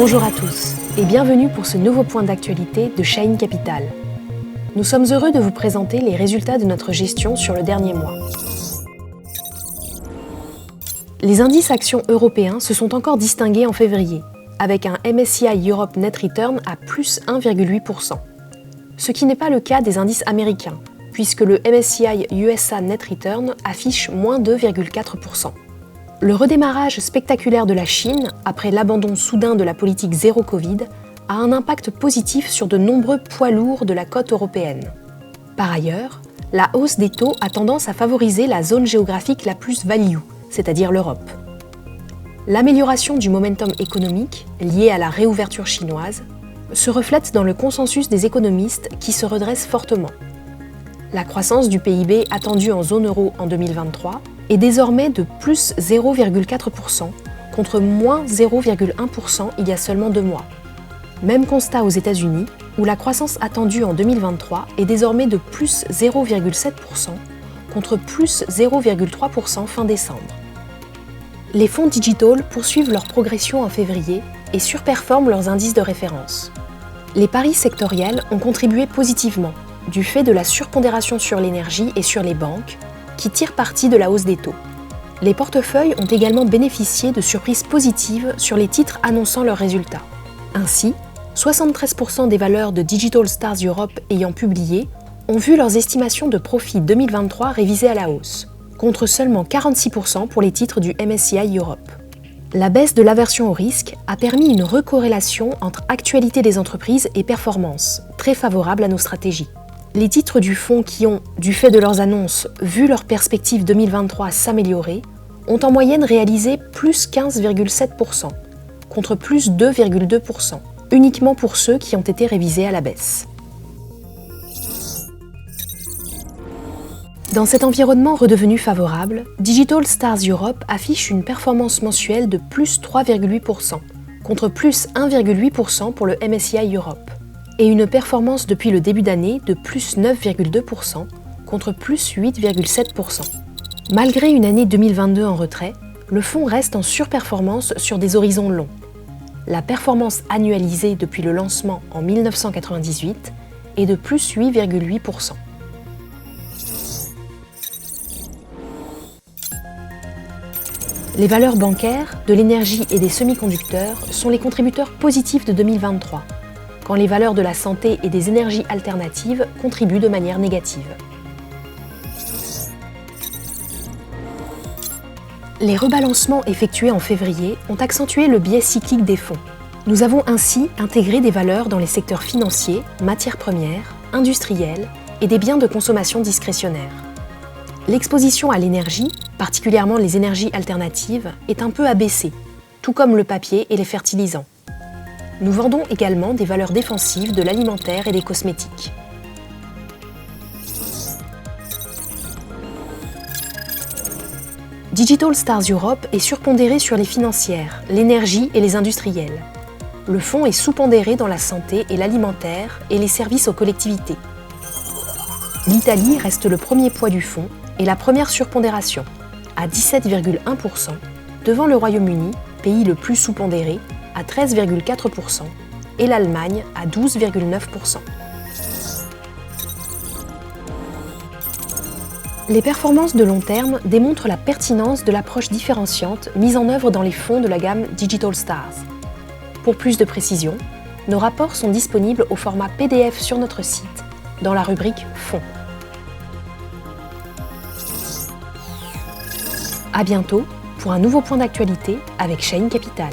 Bonjour à tous et bienvenue pour ce nouveau point d'actualité de Shine Capital. Nous sommes heureux de vous présenter les résultats de notre gestion sur le dernier mois. Les indices actions européens se sont encore distingués en février, avec un MSCI Europe Net Return à plus 1,8%. Ce qui n'est pas le cas des indices américains, puisque le MSCI USA Net Return affiche moins 2,4%. Le redémarrage spectaculaire de la Chine, après l'abandon soudain de la politique zéro Covid, a un impact positif sur de nombreux poids lourds de la côte européenne. Par ailleurs, la hausse des taux a tendance à favoriser la zone géographique la plus value, c'est-à-dire l'Europe. L'amélioration du momentum économique, liée à la réouverture chinoise, se reflète dans le consensus des économistes qui se redressent fortement. La croissance du PIB attendue en zone euro en 2023 est désormais de plus 0,4% contre moins 0,1% il y a seulement 2 mois. Même constat aux États-Unis, où la croissance attendue en 2023 est désormais de plus 0,7% contre plus 0,3% fin décembre. Les fonds digital poursuivent leur progression en février et surperforment leurs indices de référence. Les paris sectoriels ont contribué positivement, du fait de la surpondération sur l'énergie et sur les banques, qui tirent parti de la hausse des taux. Les portefeuilles ont également bénéficié de surprises positives sur les titres annonçant leurs résultats. Ainsi, 73% des valeurs de Digital Stars Europe ayant publié ont vu leurs estimations de profit 2023 révisées à la hausse, contre seulement 46% pour les titres du MSCI Europe. La baisse de l'aversion au risque a permis une recorrélation entre actualité des entreprises et performance, très favorable à nos stratégies. Les titres du fonds qui ont, du fait de leurs annonces, vu leur perspective 2023 s'améliorer, ont en moyenne réalisé plus 15,7%, contre plus 2,2%, uniquement pour ceux qui ont été révisés à la baisse. Dans cet environnement redevenu favorable, Digital Stars Europe affiche une performance mensuelle de plus 3,8%, contre plus 1,8% pour le MSCI Europe, et une performance depuis le début d'année de plus 9,2% contre plus 8,7%. Malgré une année 2022 en retrait, le fonds reste en surperformance sur des horizons longs. La performance annualisée depuis le lancement en 1998 est de plus 8,8%. Les valeurs bancaires, de l'énergie et des semi-conducteurs sont les contributeurs positifs de 2023, quand les valeurs de la santé et des énergies alternatives contribuent de manière négative. Les rebalancements effectués en février ont accentué le biais cyclique des fonds. Nous avons ainsi intégré des valeurs dans les secteurs financiers, matières premières, industriels et des biens de consommation discrétionnaire. L'exposition à l'énergie, particulièrement les énergies alternatives, est un peu abaissée, tout comme le papier et les fertilisants. Nous vendons également des valeurs défensives de l'alimentaire et des cosmétiques. Digital Stars Europe est surpondéré sur les financières, l'énergie et les industriels. Le fonds est sous-pondéré dans la santé et l'alimentaire et les services aux collectivités. L'Italie reste le premier poids du fonds et la première surpondération, à 17,1%, devant le Royaume-Uni, pays le plus sous-pondéré, à 13,4% et l'Allemagne à 12,9%. Les performances de long terme démontrent la pertinence de l'approche différenciante mise en œuvre dans les fonds de la gamme Digital Stars. Pour plus de précision, nos rapports sont disponibles au format PDF sur notre site, dans la rubrique Fonds. À bientôt pour un nouveau point d'actualité avec Shine Capital.